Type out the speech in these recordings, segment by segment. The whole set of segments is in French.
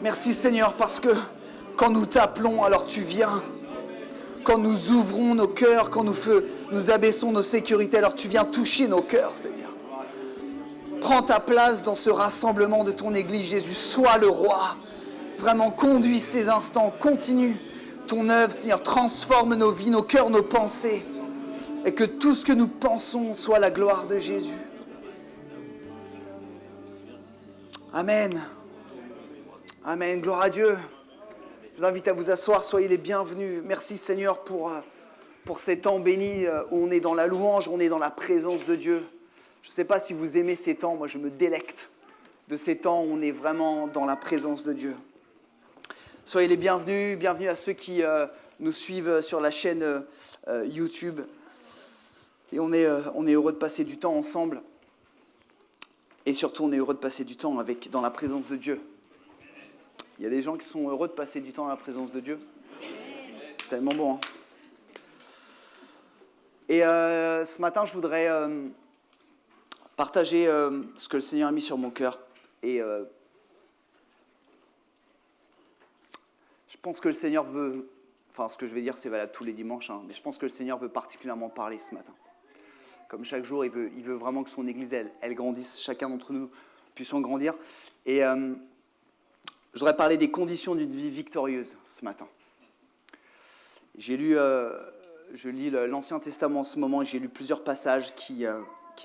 Merci Seigneur parce que quand nous t'appelons, alors tu viens. Quand nous ouvrons nos cœurs, quand nous abaissons nos sécurités, alors tu viens toucher nos cœurs, Seigneur. Prends ta place dans ce rassemblement de ton Église, Jésus. Sois le roi. Vraiment, conduis ces instants. Continue ton œuvre, Seigneur. Transforme nos vies, nos cœurs, nos pensées. Et que tout ce que nous pensons soit la gloire de Jésus. Amen. Amen. Gloire à Dieu. Je vous invite à vous asseoir. Soyez les bienvenus. Merci Seigneur pour ces temps bénis où on est dans la louange, où on est dans la présence de Dieu. Je ne sais pas si vous aimez ces temps. Moi, je me délecte de ces temps où on est vraiment dans la présence de Dieu. Soyez les bienvenus. Bienvenue à ceux qui nous suivent sur la chaîne YouTube. Et on est heureux de passer du temps ensemble. Et surtout, on est heureux de passer du temps dans la présence de Dieu. Il y a des gens qui sont heureux de passer du temps dans la présence de Dieu. C'est tellement bon. Hein. Et ce matin, je voudrais partager ce que le Seigneur a mis sur mon cœur. Et je pense que le Seigneur veut... Enfin, ce que je vais dire, c'est valable tous les dimanches. Hein, mais je pense que le Seigneur veut particulièrement parler ce matin. Comme chaque jour, il veut vraiment que son Église, elle grandisse. Chacun d'entre nous puissions grandir. Et je voudrais parler des conditions d'une vie victorieuse ce matin. Je lis l'Ancien Testament en ce moment et j'ai lu plusieurs passages qui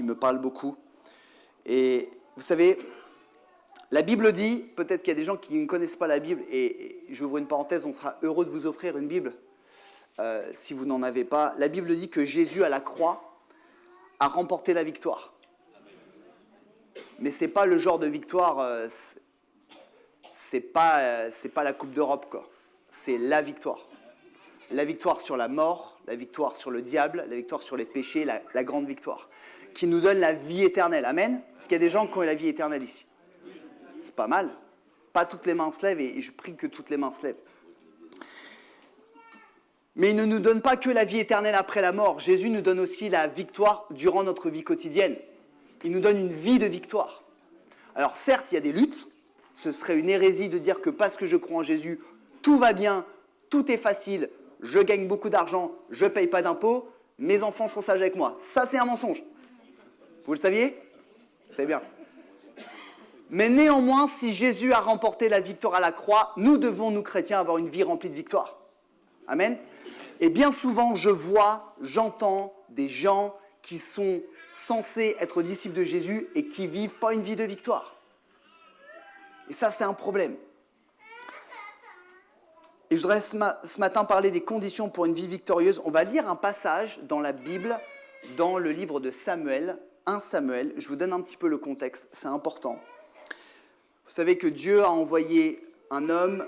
me parlent beaucoup. Et vous savez, la Bible dit, peut-être qu'il y a des gens qui ne connaissent pas la Bible, et j'ouvre une parenthèse, on sera heureux de vous offrir une Bible si vous n'en avez pas. La Bible dit que Jésus à la croix a remporté la victoire. Mais ce n'est pas le genre de victoire, c'est pas la Coupe d'Europe, quoi. C'est la victoire. La victoire sur la mort, la victoire sur le diable, la victoire sur les péchés, la grande victoire. Qui nous donne la vie éternelle. Amen. Est-ce qu'il y a des gens qui ont la vie éternelle ici? C'est pas mal. Pas toutes les mains se lèvent et je prie que toutes les mains se lèvent. Mais il ne nous donne pas que la vie éternelle après la mort. Jésus nous donne aussi la victoire durant notre vie quotidienne. Il nous donne une vie de victoire. Alors certes, il y a des luttes. Ce serait une hérésie de dire que parce que je crois en Jésus, tout va bien, tout est facile, je gagne beaucoup d'argent, je ne paye pas d'impôts, mes enfants sont sages avec moi. Ça, c'est un mensonge. Vous le saviez? C'est bien. Mais néanmoins, si Jésus a remporté la victoire à la croix, nous devons, nous chrétiens, avoir une vie remplie de victoire. Amen. Et bien souvent, j'entends des gens qui sont censés être disciples de Jésus et qui ne vivent pas une vie de victoire. Et ça, c'est un problème. Et je voudrais ce matin parler des conditions pour une vie victorieuse. On va lire un passage dans la Bible, dans le livre de Samuel, 1 Samuel. Je vous donne un petit peu le contexte, c'est important. Vous savez que Dieu a envoyé un homme,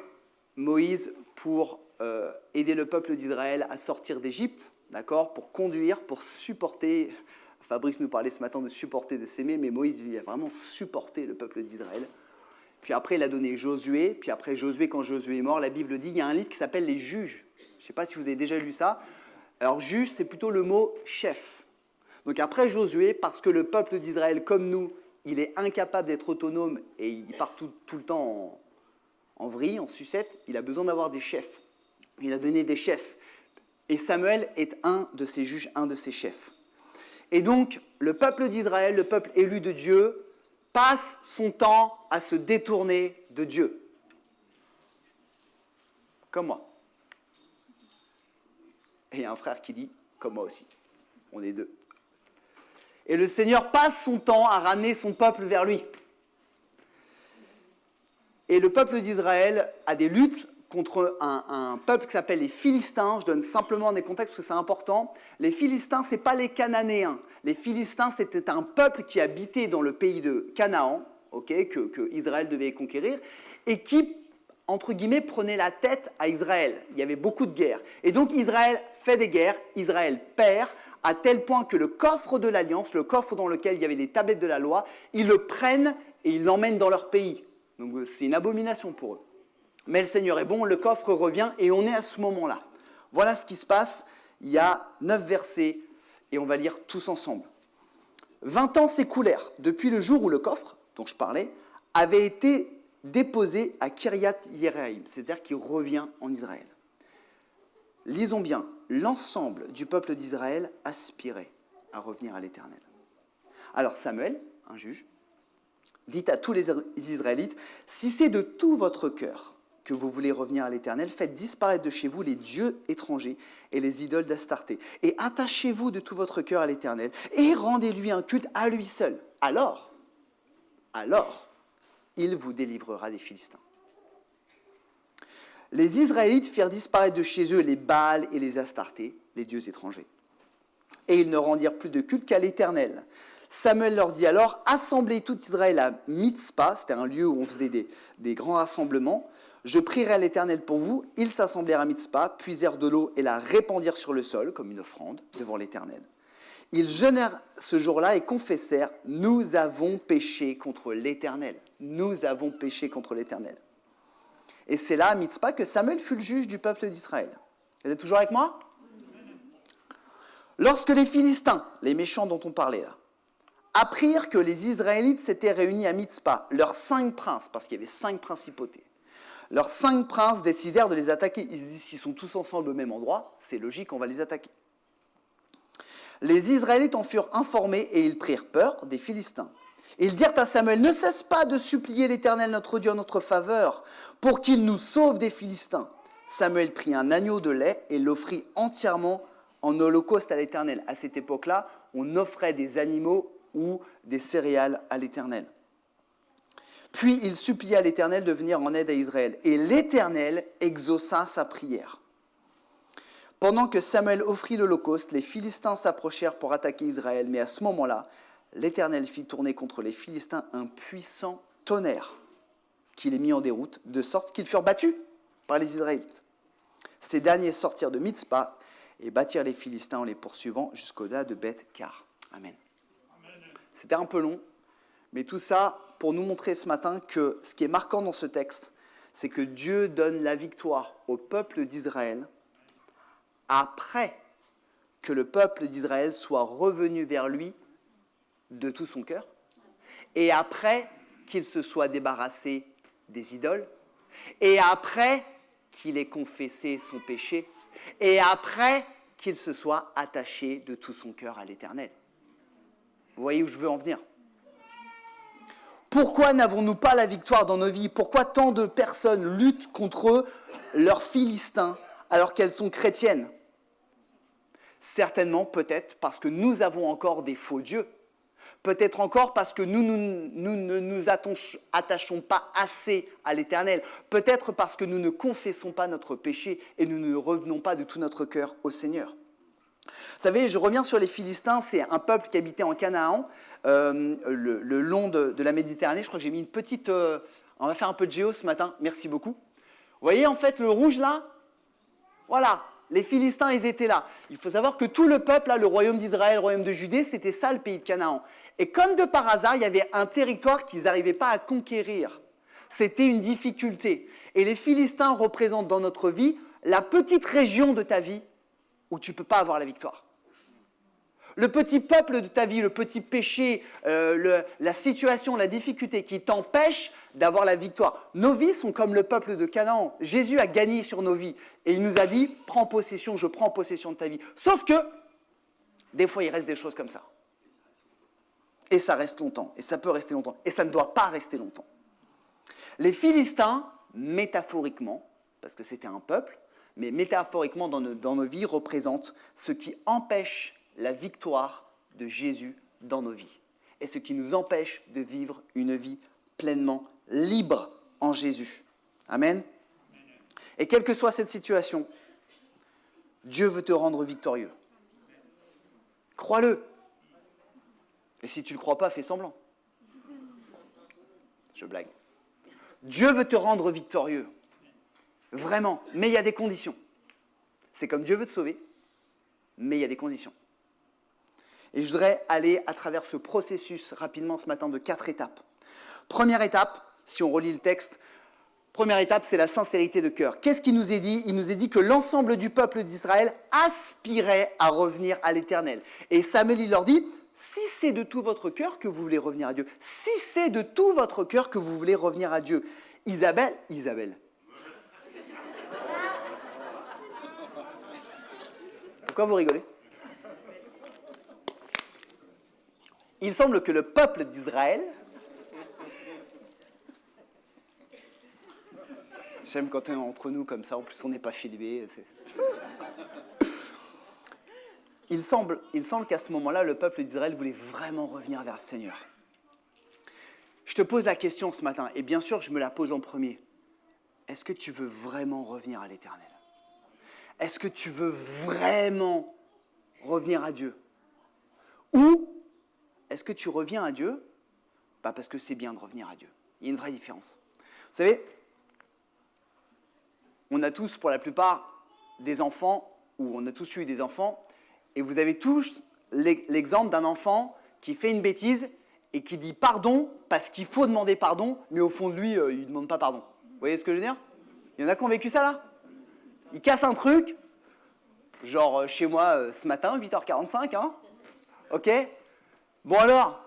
Moïse, pour aider le peuple d'Israël à sortir d'Égypte, d'accord, pour conduire, pour supporter. Fabrice nous parlait ce matin de supporter, de s'aimer, mais Moïse, il a vraiment supporté le peuple d'Israël. Puis après, il a donné Josué. Puis après Josué, quand Josué est mort, la Bible dit, il y a un livre qui s'appelle les Juges. Je ne sais pas si vous avez déjà lu ça. Alors, juge, c'est plutôt le mot chef. Donc après Josué, parce que le peuple d'Israël, comme nous, il est incapable d'être autonome et il part tout le temps en vrille, en sucette, il a besoin d'avoir des chefs. Il a donné des chefs. Et Samuel est un de ces juges, un de ces chefs. Et donc, le peuple d'Israël, le peuple élu de Dieu, passe son temps à se détourner de Dieu. Comme moi. Et il y a un frère qui dit, comme moi aussi. On est deux. Et le Seigneur passe son temps à ramener son peuple vers lui. Et le peuple d'Israël a des luttes contre un peuple qui s'appelle les Philistins. Je donne simplement des contextes parce que c'est important. Les Philistins, ce n'est pas les Cananéens. Les Philistins, c'était un peuple qui habitait dans le pays de Canaan, que Israël devait conquérir, et qui, entre guillemets, prenait la tête à Israël. Il y avait beaucoup de guerres. Et donc Israël fait des guerres, Israël perd, à tel point que le coffre de l'Alliance, le coffre dans lequel il y avait les tablettes de la loi, ils le prennent et ils l'emmènent dans leur pays. Donc c'est une abomination pour eux. Mais le Seigneur est bon, le coffre revient et on est à ce moment-là. Voilà ce qui se passe. Il y a 9 versets et on va lire tous ensemble. 20 ans s'écoulèrent depuis le jour où le coffre, dont je parlais, avait été déposé à Kiriath Yearim, c'est-à-dire qu'il revient en Israël. Lisons bien, l'ensemble du peuple d'Israël aspirait à revenir à l'Éternel. Alors Samuel, un juge, dit à tous les Israélites, « Si c'est de tout votre cœur que vous voulez revenir à l'Éternel, faites disparaître de chez vous les dieux étrangers et les idoles d'Astarté, et attachez-vous de tout votre cœur à l'Éternel, et rendez-lui un culte à lui seul. Alors, il vous délivrera des Philistins. » Les Israélites firent disparaître de chez eux les Baals et les Astartés, les dieux étrangers. Et ils ne rendirent plus de culte qu'à l'Éternel. Samuel leur dit alors, « Assemblez tout Israël à Mitzpah », c'était un lieu où on faisait des grands rassemblements. « Je prierai à l'Éternel pour vous. » Ils s'assemblèrent à Mitzpah, puisèrent de l'eau et la répandirent sur le sol, comme une offrande, devant l'Éternel. Ils jeûnèrent ce jour-là et confessèrent, « Nous avons péché contre l'Éternel. Nous avons péché contre l'Éternel. » Et c'est là, à Mitzpah, que Samuel fut le juge du peuple d'Israël. Vous êtes toujours avec moi ? Lorsque les Philistins, les méchants dont on parlait là, apprirent que les Israélites s'étaient réunis à Mitzpah, leurs 5 princes, parce qu'il y avait 5 principautés, leurs 5 princes décidèrent de les attaquer. Ils se disent, s'ils sont tous ensemble au même endroit, c'est logique, on va les attaquer. Les Israélites en furent informés et ils prirent peur des Philistins. Ils dirent à Samuel, « Ne cesse pas de supplier l'Éternel notre Dieu en notre faveur, pour qu'il nous sauve des Philistins. » Samuel prit un agneau de lait et l'offrit entièrement en holocauste à l'Éternel. À cette époque-là, on offrait des animaux ou des céréales à l'Éternel. Puis il supplia l'Éternel de venir en aide à Israël. Et l'Éternel exauça sa prière. Pendant que Samuel offrit l'holocauste, les Philistins s'approchèrent pour attaquer Israël. Mais à ce moment-là, l'Éternel fit tourner contre les Philistins un puissant tonnerre qui les mit en déroute, de sorte qu'ils furent battus par les Israélites. Ces derniers sortirent de Mitzpah et battirent les Philistins en les poursuivant jusqu'au-delà de Beth-Kar. Amen. C'était un peu long, mais tout ça pour nous montrer ce matin que ce qui est marquant dans ce texte, c'est que Dieu donne la victoire au peuple d'Israël après que le peuple d'Israël soit revenu vers lui de tout son cœur, et après qu'il se soit débarrassé des idoles, et après qu'il ait confessé son péché, et après qu'il se soit attaché de tout son cœur à l'Éternel. Vous voyez où je veux en venir ? Pourquoi n'avons-nous pas la victoire dans nos vies ? Pourquoi tant de personnes luttent contre leurs Philistins alors qu'elles sont chrétiennes ? Certainement, peut-être, parce que nous avons encore des faux dieux. Peut-être encore parce que nous ne nous attachons pas assez à l'Éternel. Peut-être parce que nous ne confessons pas notre péché et nous ne revenons pas de tout notre cœur au Seigneur. Vous savez, je reviens sur les Philistins, c'est un peuple qui habitait en Canaan, le long de la Méditerranée. Je crois que j'ai mis une petite... on va faire un peu de géo ce matin, merci beaucoup. Vous voyez en fait le rouge là ? Voilà, les Philistins, ils étaient là. Il faut savoir que tout le peuple, là, le royaume d'Israël, le royaume de Judée, c'était ça le pays de Canaan. Et comme de par hasard, il y avait un territoire qu'ils n'arrivaient pas à conquérir. C'était une difficulté. Et les Philistins représentent dans notre vie la petite région de ta vie où tu ne peux pas avoir la victoire. Le petit peuple de ta vie, le petit péché, la situation, la difficulté qui t'empêche d'avoir la victoire. Nos vies sont comme le peuple de Canaan. Jésus a gagné sur nos vies. Et il nous a dit, prends possession, je prends possession de ta vie. Sauf que, des fois, il reste des choses comme ça. Et ça reste longtemps. Et ça peut rester longtemps. Et ça ne doit pas rester longtemps. Les Philistins, métaphoriquement, parce que c'était un peuple, mais métaphoriquement dans nos vies, représentent ce qui empêche la victoire de Jésus dans nos vies. Et ce qui nous empêche de vivre une vie pleinement libre en Jésus. Amen. Et quelle que soit cette situation, Dieu veut te rendre victorieux. Crois-le. Et si tu ne le crois pas, fais semblant. Je blague. Dieu veut te rendre victorieux. Vraiment. Mais il y a des conditions. C'est comme Dieu veut te sauver, mais il y a des conditions. Et je voudrais aller à travers ce processus rapidement ce matin de 4 étapes. Première étape, si on relit le texte, première étape, c'est la sincérité de cœur. Qu'est-ce qu'il nous est dit ? Il nous est dit que l'ensemble du peuple d'Israël aspirait à revenir à l'Éternel. Et Samuel, il leur dit, si c'est de tout votre cœur que vous voulez revenir à Dieu, si c'est de tout votre cœur que vous voulez revenir à Dieu, Isabelle. Pourquoi vous rigolez? Il semble que le peuple d'Israël... J'aime quand on est entre nous comme ça, en plus on n'est pas filmé. Il semble qu'à ce moment-là, le peuple d'Israël voulait vraiment revenir vers le Seigneur. Je te pose la question ce matin, et bien sûr je me la pose en premier. Est-ce que tu veux vraiment revenir à l'Éternel? Est-ce que tu veux vraiment revenir à Dieu? Ou est-ce que tu reviens à Dieu parce que c'est bien de revenir à Dieu? Il y a une vraie différence. Vous savez, on a tous, pour la plupart, des enfants, ou on a tous eu des enfants, et vous avez tous l'exemple d'un enfant qui fait une bêtise et qui dit pardon parce qu'il faut demander pardon, mais au fond de lui, il ne demande pas pardon. Vous voyez ce que je veux dire? Il y en a qui ont vécu ça, là? Il casse un truc, genre chez moi ce matin, 8h45, hein? Ok? Bon alors,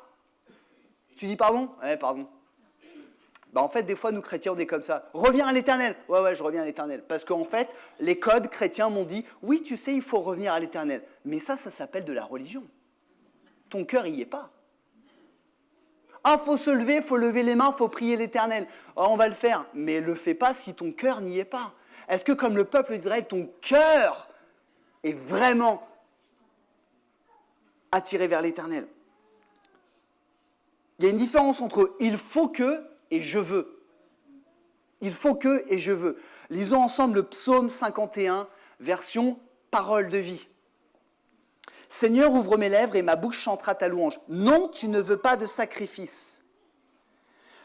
tu dis pardon? Ouais, pardon. En fait, des fois, nous chrétiens, on est comme ça. Reviens à l'Éternel. Ouais, je reviens à l'Éternel. Parce qu'en fait, les codes chrétiens m'ont dit, oui, tu sais, il faut revenir à l'Éternel. Mais ça s'appelle de la religion. Ton cœur, il n'y est pas. Ah, faut se lever, faut lever les mains, faut prier l'Éternel. On va le faire. Mais le fais pas si ton cœur n'y est pas. Est-ce que comme le peuple d'Israël, ton cœur est vraiment attiré vers l'Éternel? Il y a une différence entre « il faut que » et « je veux ». Il faut que et je veux. Lisons ensemble le psaume 51, version parole de vie. Seigneur, ouvre mes lèvres et ma bouche chantera ta louange. Non, tu ne veux pas de sacrifice.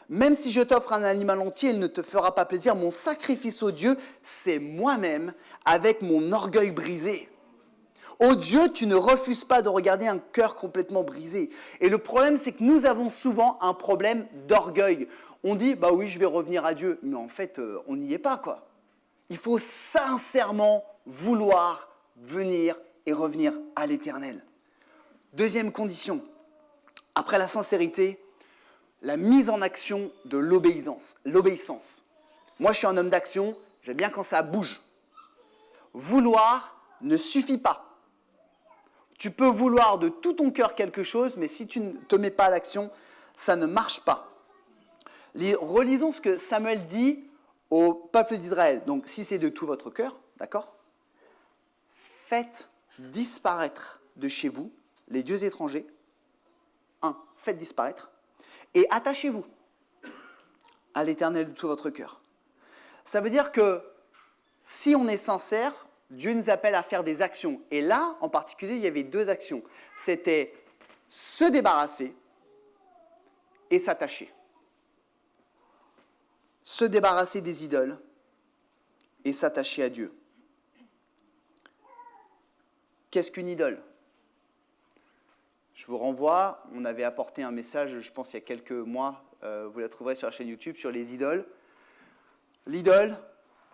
Même si je t'offre un animal entier, il ne te fera pas plaisir. Mon sacrifice, ô Dieu, c'est moi-même avec mon orgueil brisé. Ô Dieu, tu ne refuses pas de regarder un cœur complètement brisé. Et le problème, c'est que nous avons souvent un problème d'orgueil. On dit, bah oui, je vais revenir à Dieu. Mais en fait, on n'y est pas, quoi. Il faut sincèrement vouloir venir et revenir à l'Éternel. Deuxième condition, après la sincérité, la mise en action de l'obéissance. Moi, je suis un homme d'action, j'aime bien quand ça bouge. Vouloir ne suffit pas. Tu peux vouloir de tout ton cœur quelque chose, mais si tu ne te mets pas à l'action, ça ne marche pas. Relisons ce que Samuel dit au peuple d'Israël. Donc, si c'est de tout votre cœur, d'accord? Faites disparaître de chez vous les dieux étrangers. Faites disparaître. Et attachez-vous à l'Éternel de tout votre cœur. Ça veut dire que si on est sincère, Dieu nous appelle à faire des actions. Et là, en particulier, il y avait deux actions. C'était se débarrasser et s'attacher. Se débarrasser des idoles et s'attacher à Dieu. Qu'est-ce qu'une idole? Je vous renvoie, on avait apporté un message, je pense il y a quelques mois, vous la trouverez sur la chaîne YouTube, sur les idoles. L'idole,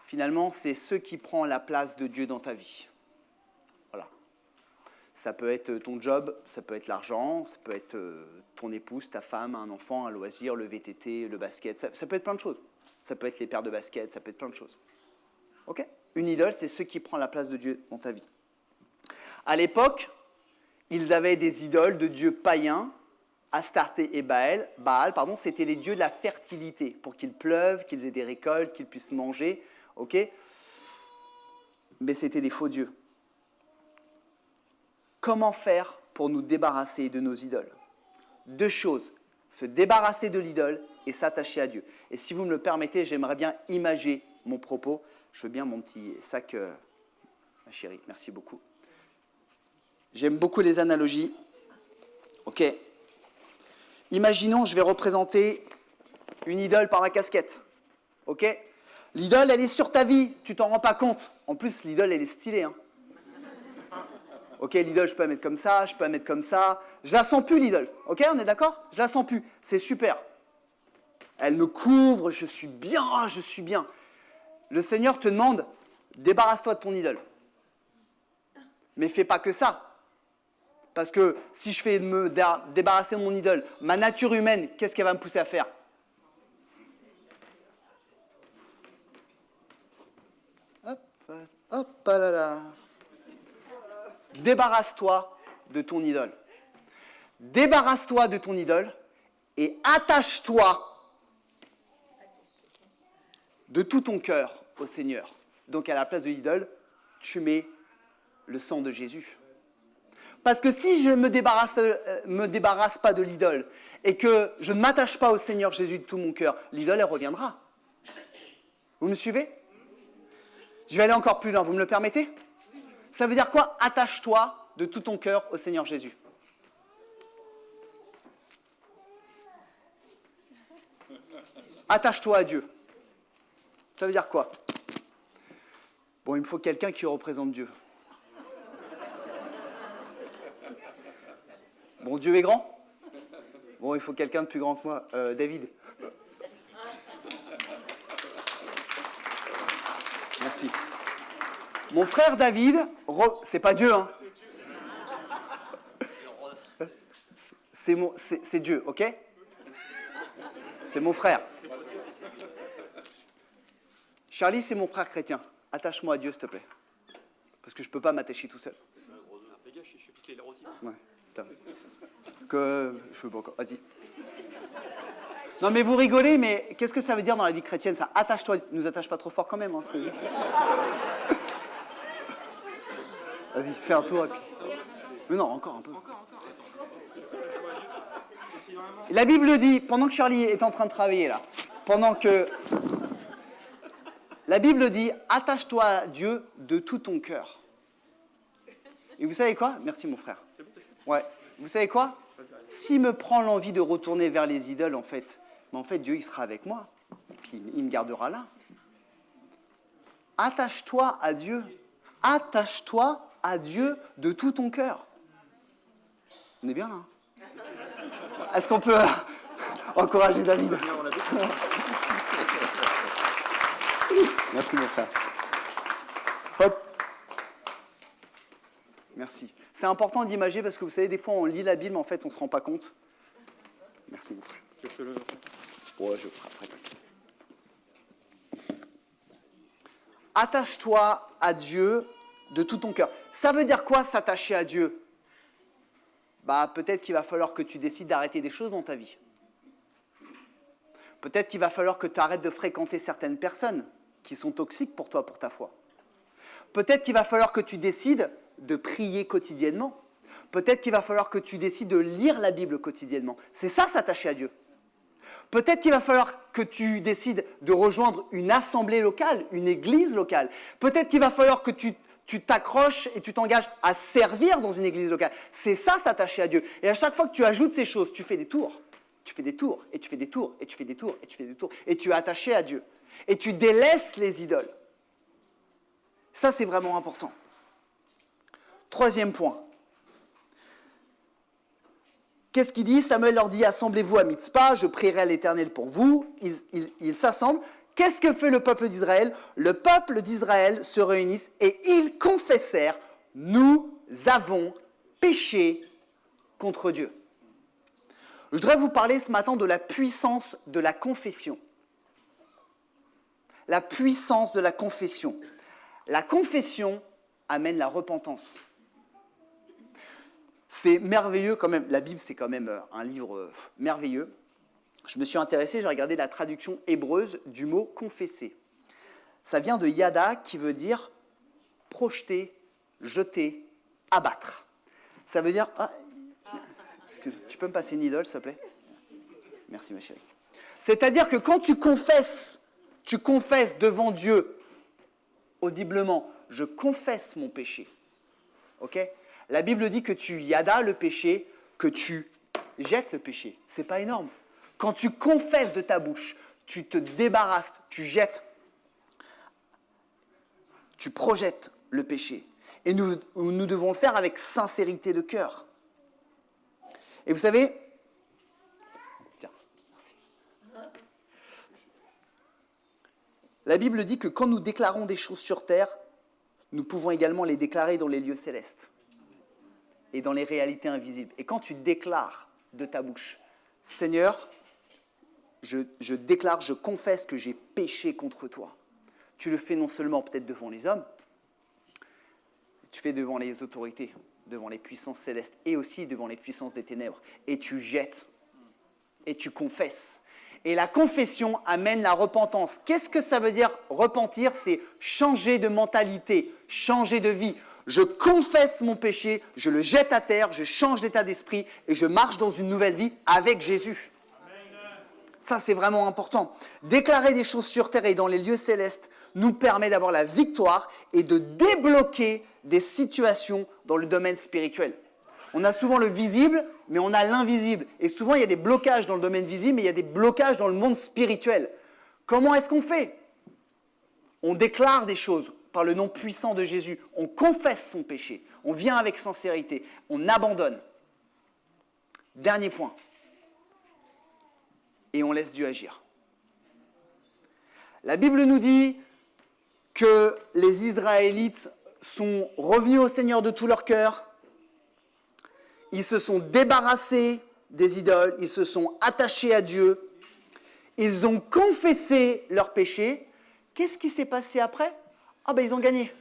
finalement, c'est ce qui prend la place de Dieu dans ta vie. Voilà. Ça peut être ton job, ça peut être l'argent, ça peut être ton épouse, ta femme, un enfant, un loisir, le VTT, le basket, ça peut être plein de choses. Ça peut être les paires de basket, ça peut être plein de choses. Ok? Une idole, c'est ce qui prend la place de Dieu dans ta vie. À l'époque, ils avaient des idoles de dieux païens, Astarté et Baal, c'était les dieux de la fertilité, pour qu'il pleuve, qu'ils aient des récoltes, qu'ils puissent manger, ok? Mais c'était des faux dieux. Comment faire pour nous débarrasser de nos idoles? Deux choses, se débarrasser de l'idole et s'attacher à Dieu. Et si vous me le permettez, j'aimerais bien imager mon propos. Je veux bien mon petit sac, ma chérie, merci beaucoup. J'aime beaucoup les analogies. Ok. Imaginons, je vais représenter une idole par ma casquette. Ok. L'idole, elle est sur ta vie, tu t'en rends pas compte. En plus, l'idole, elle est stylée. Hein. Ok, l'idole, je peux la mettre comme ça, je peux la mettre comme ça. Je la sens plus, l'idole. Ok, on est d'accord? Je la sens plus. C'est super. Elle me couvre, je suis bien, je suis bien. Le Seigneur te demande, débarrasse-toi de ton idole. Mais fais pas que ça. Parce que si je fais me débarrasser de mon idole, ma nature humaine, qu'est-ce qu'elle va me pousser à faire? Hop là là. Débarrasse-toi de ton idole. Débarrasse-toi de ton idole et attache-toi de tout ton cœur au Seigneur. Donc à la place de l'idole, tu mets le sang de Jésus. Parce que si je ne me débarrasse pas de l'idole et que je ne m'attache pas au Seigneur Jésus de tout mon cœur, l'idole, elle reviendra. Vous me suivez? Je vais aller encore plus loin, vous me le permettez? Ça veut dire quoi? Attache-toi de tout ton cœur au Seigneur Jésus. Attache-toi à Dieu. Ça veut dire quoi? Bon, il me faut quelqu'un qui représente Dieu. Bon, Dieu est grand? Bon, il faut quelqu'un de plus grand que moi. David. Merci. Mon frère David, c'est pas Dieu, hein? C'est Dieu, ok? C'est mon frère. Charlie, c'est mon frère chrétien. Attache-moi à Dieu, s'il te plaît. Parce que je ne peux pas m'attacher tout seul. Fais gaffe, je suis ficelé là aussi. Ouais, putain. Je veux pas encore. Vas-y. Non, mais vous rigolez, mais qu'est-ce que ça veut dire dans la vie chrétienne, ça? Attache-toi. Nous attache pas trop fort quand même, hein, ce que je dis. Vas-y, fais un tour et puis... Mais non, encore un peu. La Bible dit, pendant que Charlie est en train de travailler là, la Bible dit, attache-toi à Dieu de tout ton cœur. Et vous savez quoi? Merci mon frère. Ouais. Vous savez quoi? S'il me prend l'envie de retourner vers les idoles, en fait, Dieu, il sera avec moi. Et puis, il me gardera là. Attache-toi à Dieu. Attache-toi à Dieu de tout ton cœur. On est bien là? Est-ce qu'on peut encourager David? Merci mon frère. Hop. Merci. C'est important d'imager parce que vous savez, des fois on lit la Bible, mais en fait on ne se rend pas compte. Merci mon frère. Ouais, je ferai après. Attache-toi à Dieu de tout ton cœur. Ça veut dire quoi s'attacher à Dieu? Peut-être qu'il va falloir que tu décides d'arrêter des choses dans ta vie. Peut-être qu'il va falloir que tu arrêtes de fréquenter certaines personnes qui sont toxiques pour toi, pour ta foi. Peut-être qu'il va falloir que tu décides de prier quotidiennement. Peut-être qu'il va falloir que tu décides de lire la Bible quotidiennement. C'est ça, s'attacher à Dieu. Peut-être qu'il va falloir que tu décides de rejoindre une assemblée locale, une église locale. Peut-être qu'il va falloir que tu t'accroches et tu t'engages à servir dans une église locale. C'est ça, s'attacher à Dieu. Et à chaque fois que tu ajoutes ces choses, tu fais des tours. Tu fais des tours, et tu fais des tours, et tu fais des tours, et tu fais des tours. Et tu es attaché à Dieu. Et tu délaisses les idoles. Ça, c'est vraiment important. Troisième point. Qu'est-ce qu'il dit? Samuel leur dit, assemblez-vous à Mitzpah, je prierai à l'Éternel pour vous. Ils s'assemblent. Qu'est-ce que fait le peuple d'Israël? Le peuple d'Israël se réunit et ils confessèrent, nous avons péché contre Dieu. Je voudrais vous parler ce matin de la puissance de la confession. La puissance de la confession. La confession amène la repentance. C'est merveilleux quand même. La Bible, c'est quand même un livre merveilleux. Je me suis intéressé, j'ai regardé la traduction hébreuse du mot « confesser ». Ça vient de yada, qui veut dire projeter, jeter, abattre. Ça veut dire... est-ce que tu peux me passer une idole, s'il te plaît? Merci, ma chérie. C'est-à-dire que quand tu confesses devant Dieu audiblement, je confesse mon péché. Ok? La Bible dit que tu yada le péché, que tu jettes le péché. C'est pas énorme. Quand tu confesses de ta bouche, tu te débarrasses, tu jettes, tu projettes le péché. Et nous devons le faire avec sincérité de cœur. Et vous savez, tiens, merci. La Bible dit que quand nous déclarons des choses sur terre, nous pouvons également les déclarer dans les lieux célestes et dans les réalités invisibles. Et quand tu déclares de ta bouche, Seigneur, je déclare, je confesse que j'ai péché contre toi. Tu le fais non seulement peut-être devant les hommes, Tu fais devant les autorités, devant les puissances célestes et aussi devant les puissances des ténèbres. Et tu jettes. Et tu confesses. Et la confession amène la repentance. Qu'est-ce que ça veut dire repentir? C'est changer de mentalité, changer de vie. Je confesse mon péché, je le jette à terre, je change d'état d'esprit et je marche dans une nouvelle vie avec Jésus. Ça, c'est vraiment important. Déclarer des choses sur terre et dans les lieux célestes nous permet d'avoir la victoire et de débloquer des situations dans le domaine spirituel. On a souvent le visible, mais on a l'invisible. Et souvent, il y a des blocages dans le domaine visible, mais il y a des blocages dans le monde spirituel. Comment est-ce qu'on fait? On déclare des choses par le nom puissant de Jésus. On confesse son péché. On vient avec sincérité. On abandonne. Dernier point. Et on laisse Dieu agir. La Bible nous dit que les Israélites sont revenus au Seigneur de tout leur cœur. Ils se sont débarrassés des idoles, ils se sont attachés à Dieu, ils ont confessé leurs péchés. Qu'est-ce qui s'est passé après? Ils ont gagné.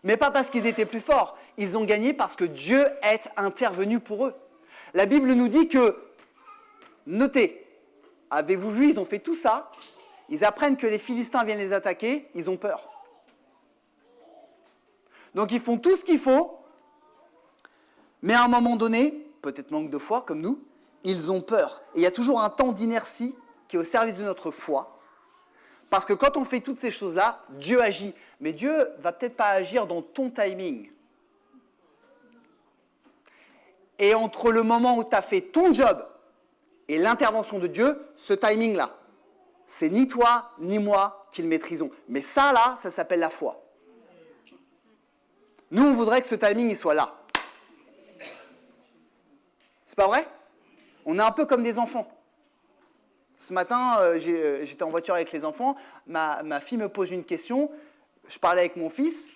Mais pas parce qu'ils étaient plus forts, ils ont gagné parce que Dieu est intervenu pour eux. La Bible nous dit que, notez, avez-vous vu, ils ont fait tout ça, ils apprennent que les Philistins viennent les attaquer, ils ont peur. Donc ils font tout ce qu'il faut, mais à un moment donné, peut-être manque de foi comme nous, ils ont peur. Et il y a toujours un temps d'inertie qui est au service de notre foi. Parce que quand on fait toutes ces choses-là, Dieu agit. Mais Dieu ne va peut-être pas agir dans ton timing. Et entre le moment où tu as fait ton job et l'intervention de Dieu, ce timing-là, c'est ni toi ni moi qui le maîtrisons. Mais ça, là, ça s'appelle la foi. Nous, on voudrait que ce timing, il soit là. C'est pas vrai? On est un peu comme des enfants. Ce matin, j'étais en voiture avec les enfants. Ma fille me pose une question. Je parlais avec mon fils.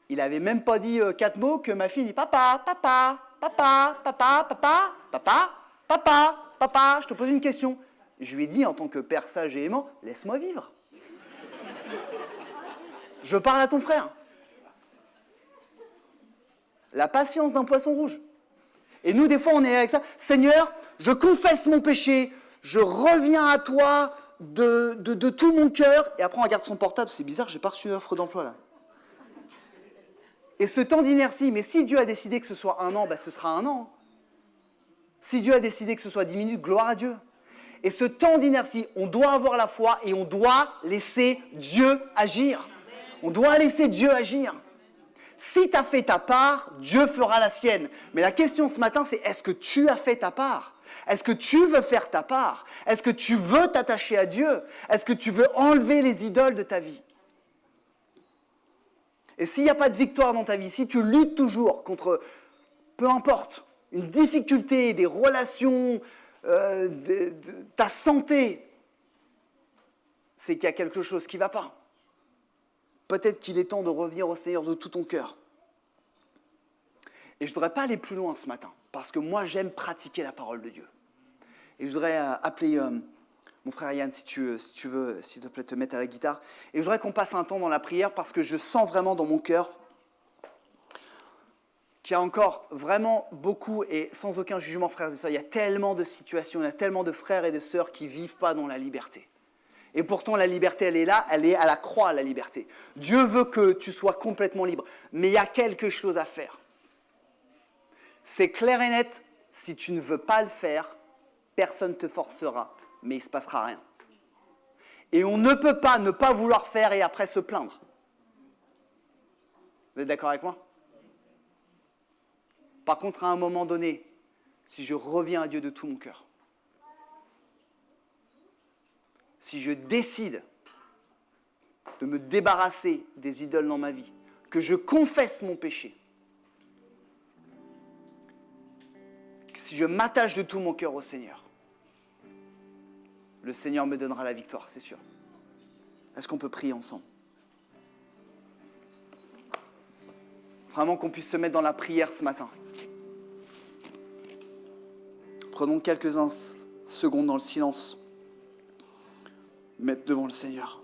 Il n'avait même pas dit 4 mots que ma fille dit papa, papa, papa, papa, papa, papa, papa, papa. Je te pose une question. Je lui ai dit en tant que père sage et aimant, laisse-moi vivre. Je parle à ton frère. La patience d'un poisson rouge. Et nous, des fois, on est avec ça. Seigneur, je confesse mon péché, je reviens à toi de tout mon cœur. Et après, on regarde son portable. C'est bizarre, j'ai pas reçu une offre d'emploi là. Et ce temps d'inertie, mais si Dieu a décidé que ce soit 1 an, ce sera 1 an. Si Dieu a décidé que ce soit 10 minutes, gloire à Dieu. Et ce temps d'inertie, on doit avoir la foi et on doit laisser Dieu agir. On doit laisser Dieu agir. Si tu as fait ta part, Dieu fera la sienne. Mais la question ce matin, c'est est-ce que tu as fait ta part? Est-ce que tu veux faire ta part? Est-ce que tu veux t'attacher à Dieu? Est-ce que tu veux enlever les idoles de ta vie? Et s'il n'y a pas de victoire dans ta vie, si tu luttes toujours contre, peu importe, une difficulté, des relations, ta santé, c'est qu'il y a quelque chose qui ne va pas. Peut-être qu'il est temps de revenir au Seigneur de tout ton cœur. Et je ne voudrais pas aller plus loin ce matin, parce que moi, j'aime pratiquer la parole de Dieu. Et je voudrais appeler mon frère Yann, si tu veux, s'il te plaît, te mettre à la guitare. Et je voudrais qu'on passe un temps dans la prière, parce que je sens vraiment dans mon cœur qu'il y a encore vraiment beaucoup, et sans aucun jugement, frères et sœurs, il y a tellement de situations, il y a tellement de frères et de sœurs qui ne vivent pas dans la liberté. Et pourtant, la liberté, elle est là, elle est à la croix, la liberté. Dieu veut que tu sois complètement libre, mais il y a quelque chose à faire. C'est clair et net, si tu ne veux pas le faire, personne ne te forcera, mais il ne se passera rien. Et on ne peut pas ne pas vouloir faire et après se plaindre. Vous êtes d'accord avec moi? Par contre, à un moment donné, si je reviens à Dieu de tout mon cœur, si je décide de me débarrasser des idoles dans ma vie, que je confesse mon péché, si je m'attache de tout mon cœur au Seigneur, le Seigneur me donnera la victoire, c'est sûr. Est-ce qu'on peut prier ensemble? Vraiment qu'on puisse se mettre dans la prière ce matin. Prenons quelques secondes dans le silence. Mettre devant le Seigneur.